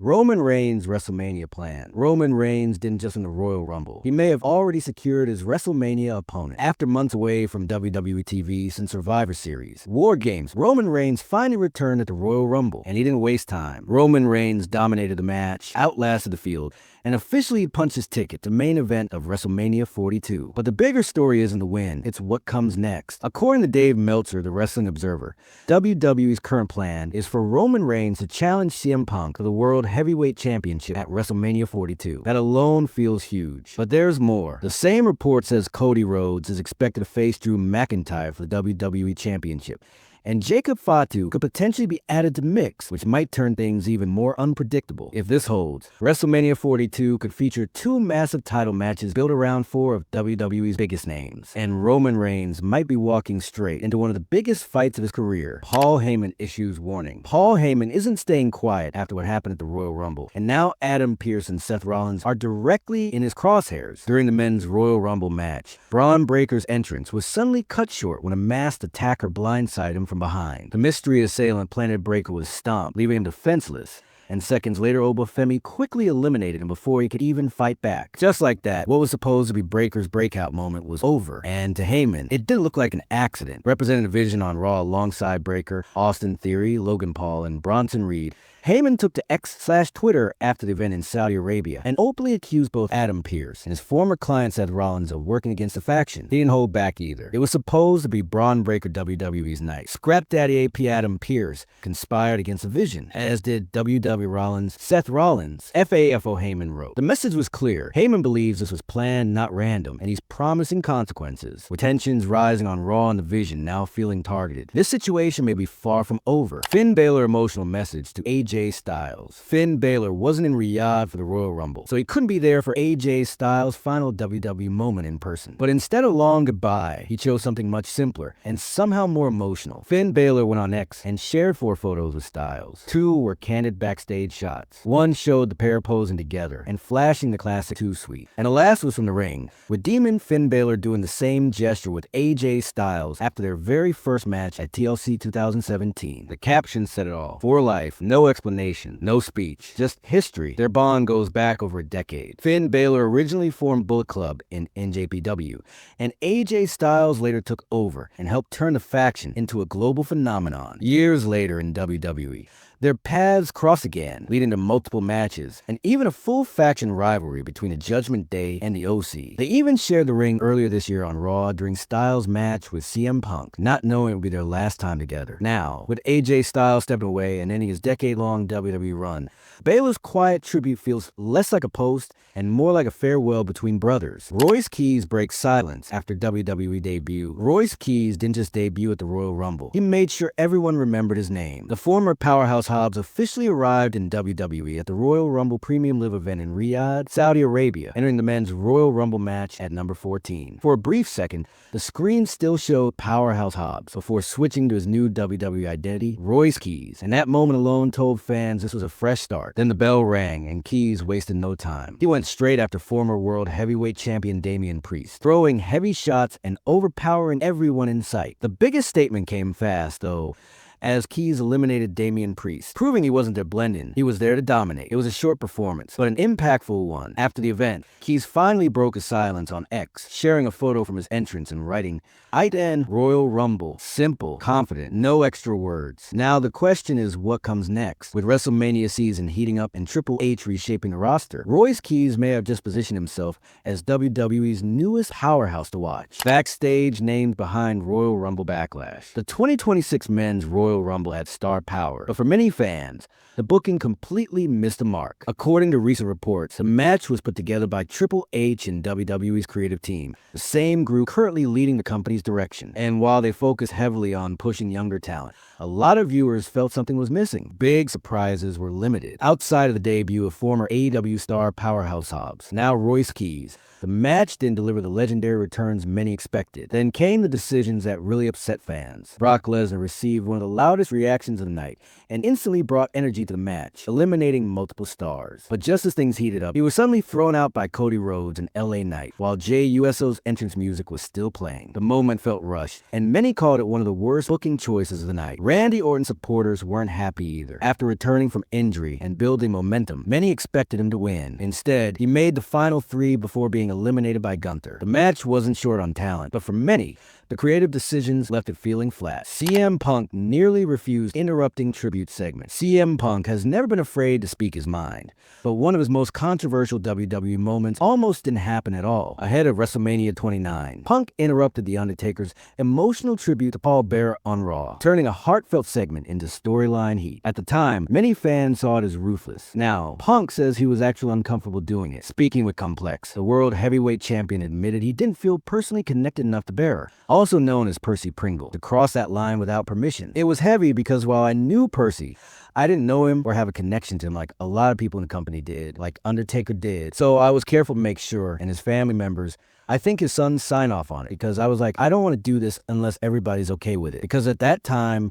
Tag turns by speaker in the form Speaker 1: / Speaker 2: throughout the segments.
Speaker 1: Roman Reigns' WrestleMania plan. Roman Reigns didn't just win the Royal Rumble. He may have already secured his WrestleMania opponent. After months away from WWE TV since Survivor Series, War Games, Roman Reigns finally returned at the Royal Rumble, and he didn't waste time. Roman Reigns dominated the match, outlasted the field, and officially punched his ticket to main event of WrestleMania 42. But the bigger story isn't the win, it's what comes next. According to Dave Meltzer, the Wrestling Observer, WWE's current plan is for Roman Reigns to challenge CM Punk for the World Heavyweight Championship at WrestleMania 42. That alone feels huge. But there's more. The same report says Cody Rhodes is expected to face Drew McIntyre for the WWE Championship, and Jacob Fatu could potentially be added to mix, which might turn things even more unpredictable. If this holds, WrestleMania 42 could feature two massive title matches built around four of WWE's biggest names, and Roman Reigns might be walking straight into one of the biggest fights of his career. Paul Heyman issues warning. Paul Heyman isn't staying quiet after what happened at the Royal Rumble, and now Adam Pearce and Seth Rollins are directly in his crosshairs. During the men's Royal Rumble match, Braun Breaker's entrance was suddenly cut short when a masked attacker blindsided him from behind. The mystery assailant planted Breaker was stomped, leaving him defenseless, and seconds later Obafemi quickly eliminated him before he could even fight back. Just like that, what was supposed to be Breaker's breakout moment was over, and to Heyman, it didn't look like an accident. Representing the division on Raw alongside Breaker, Austin Theory, Logan Paul, and Bronson Reed, Heyman took to X/Twitter after the event in Saudi Arabia and openly accused both Adam Pearce and his former client Seth Rollins of working against the faction. He didn't hold back either. It was supposed to be Braun Breaker WWE's night. Scrap Daddy AP Adam Pearce conspired against the vision, as did WWE Rollins, Seth Rollins. FAFO Heyman wrote. The message was clear. Heyman believes this was planned, not random, and he's promising consequences. With tensions rising on Raw and the Vision now feeling targeted, this situation may be far from over. Finn Balor emotional message to AJ Styles. Finn Balor wasn't in Riyadh for the Royal Rumble, so he couldn't be there for AJ Styles' final WWE moment in person. But instead of long goodbye, he chose something much simpler and somehow more emotional. Finn Balor went on X and shared 4 photos with Styles. 2 were candid backstage shots. One showed the pair posing together and flashing the classic 2 suite. And the last was from the ring, with Demon Finn Balor doing the same gesture with AJ Styles after their very first match at TLC 2017. The caption said it all. For life, no explanation, no speech, just history. Their bond goes back over a decade. Finn Balor originally formed Bullet Club in NJPW, and AJ Styles later took over and helped turn the faction into a global phenomenon. Years later in WWE, their paths cross again, leading to multiple matches, and even a full faction rivalry between the Judgment Day and the OC. They even shared the ring earlier this year on Raw during Styles' match with CM Punk, not knowing it would be their last time together. Now, with AJ Styles stepping away and ending his decade-long WWE run, Balor's quiet tribute feels less like a post and more like a farewell between brothers. Royce Keys breaks silence after WWE debut. Royce Keys didn't just debut at the Royal Rumble. He made sure everyone remembered his name. The former Powerhouse Hobbs officially arrived in WWE at the Royal Rumble Premium Live event in Riyadh, Saudi Arabia, entering the men's Royal Rumble match at number 14. For a brief second, the screen still showed Powerhouse Hobbs before switching to his new WWE identity, Royce Keys, and that moment alone told fans this was a fresh start. Then the bell rang, and Keys wasted no time. He went straight after former World Heavyweight Champion Damian Priest, throwing heavy shots and overpowering everyone in sight. The biggest statement came fast, though, as Keys eliminated Damian Priest, proving he wasn't there blending. He was there to dominate. It was a short performance, but an impactful one. After the event, Keys finally broke his silence on X, sharing a photo from his entrance and writing, "I'd end Royal Rumble. Simple, confident, no extra words." Now the question is, what comes next? With WrestleMania season heating up and Triple H reshaping the roster, Royce Keys may have just positioned himself as WWE's newest powerhouse to watch. Backstage named behind Royal Rumble Backlash. The 2026 men's Royal Rumble had star power, but for many fans, the booking completely missed the mark. According to recent reports, the match was put together by Triple H and WWE's creative team, the same group currently leading the company's direction. And while they focused heavily on pushing younger talent, a lot of viewers felt something was missing. Big surprises were limited. Outside of the debut of former AEW star Powerhouse Hobbs, now Royce Keys, the match didn't deliver the legendary returns many expected. Then came the decisions that really upset fans. Brock Lesnar received one of the loudest reactions of the night, and instantly brought energy to the match, eliminating multiple stars. But just as things heated up, he was suddenly thrown out by Cody Rhodes and LA Knight, while Jey Uso's entrance music was still playing. The moment felt rushed, and many called it one of the worst booking choices of the night. Randy Orton's supporters weren't happy either. After returning from injury and building momentum, many expected him to win. Instead, he made the final 3 before being eliminated by Gunther. The match wasn't short on talent, but for many, the creative decisions left it feeling flat. CM Punk nearly refused interrupting tribute segments. CM Punk has never been afraid to speak his mind, but one of his most controversial WWE moments almost didn't happen at all. Ahead of WrestleMania 29, Punk interrupted The Undertaker's emotional tribute to Paul Bearer on Raw, turning a heartfelt segment into storyline heat. At the time, many fans saw it as ruthless. Now, Punk says he was actually uncomfortable doing it. Speaking with Complex, the World Heavyweight Champion admitted he didn't feel personally connected enough to Bearer, also known as Percy Pringle, to cross that line without permission. It was heavy because while I knew Percy, I didn't know him or have a connection to him like a lot of people in the company did, like Undertaker did. So I was careful to make sure, and his family members, I think his sons sign off on it, because I was like, I don't want to do this unless everybody's okay with it. Because at that time,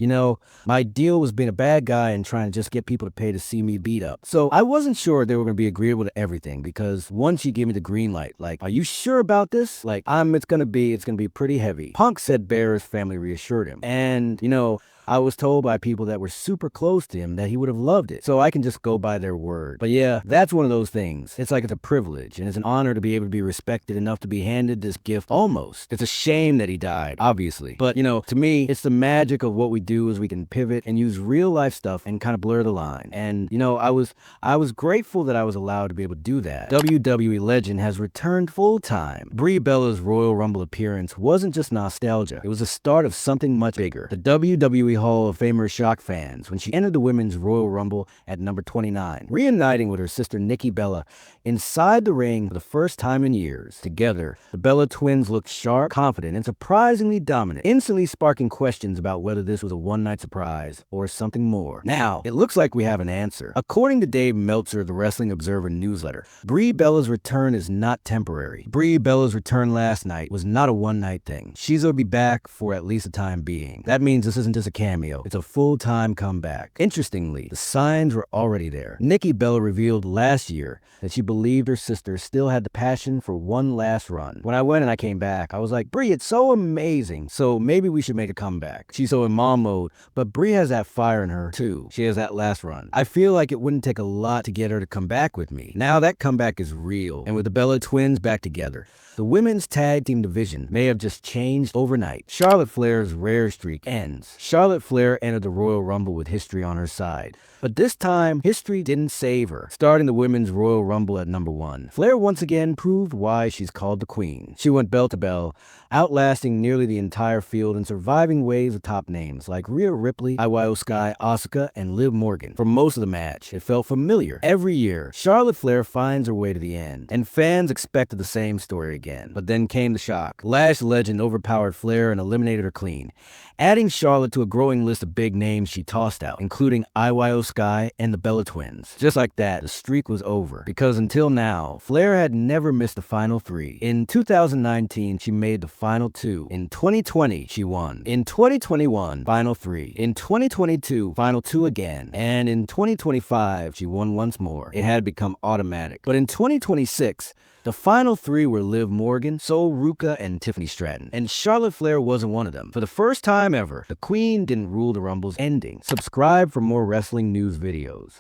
Speaker 1: my deal was being a bad guy and trying to just get people to pay to see me beat up. So I wasn't sure they were going to be agreeable to everything, because once she gave me the green light, like, are you sure about this? Like, it's going to be pretty heavy. Punk said Bearer's family reassured him. And, I was told by people that were super close to him that he would have loved it. So I can just go by their word. But yeah, that's one of those things. It's like it's a privilege, and it's an honor to be able to be respected enough to be handed this gift almost. It's a shame that he died, obviously. But, to me, it's the magic of what we do is we can pivot and use real life stuff and kind of blur the line. And, I was grateful that I was allowed to be able to do that. WWE legend has returned full time. Brie Bella's Royal Rumble appearance wasn't just nostalgia. It was the start of something much bigger. The WWE Hall of Famer shocked fans when she entered the Women's Royal Rumble at number 29, reuniting with her sister Nikki Bella inside the ring for the first time in years. Together, the Bella twins looked sharp, confident, and surprisingly dominant, instantly sparking questions about whether this was a one-night surprise or something more. Now, it looks like we have an answer. According to Dave Meltzer of the Wrestling Observer newsletter, Brie Bella's return is not temporary. Brie Bella's return last night was not a one-night thing. She's gonna be back for at least a time being. That means this isn't just a cameo. It's a full-time comeback. Interestingly, the signs were already there. Nikki Bella revealed last year that she believed her sister still had the passion for one last run. When I went and I came back, I was like, Brie, it's so amazing. So maybe we should make a comeback. She's so in mom mode, but Brie has that fire in her too. She has that last run. I feel like it wouldn't take a lot to get her to come back with me. Now that comeback is real, and with the Bella twins back together, the women's tag team division may have just changed overnight. Charlotte Flair's rare streak ends. Charlotte Flair entered the Royal Rumble with history on her side. But this time, history didn't save her. Starting the Women's Royal Rumble at number 1, Flair once again proved why she's called the Queen. She went bell to bell, outlasting nearly the entire field and surviving waves of top names like Rhea Ripley, Io Sky, Asuka, and Liv Morgan. For most of the match, it felt familiar. Every year, Charlotte Flair finds her way to the end, and fans expected the same story again. But then came the shock. Lash legend overpowered Flair and eliminated her clean, adding Charlotte to a growing list of big names she tossed out, including Io Sky and the Bella Twins. Just like that, the streak was over, because until now, Flair had never missed the final 3. In 2019, she made the final 2. In 2020, she won. In 2021, final 3. In 2022, final 2 again. And in 2025, she won once more. It had become automatic. But in 2026, the final 3 were Liv Morgan, Sol Ruca, and Tiffany Stratton. And Charlotte Flair wasn't one of them. For the first time ever, the Queen didn't rule the Rumble's ending. Subscribe for more wrestling news videos.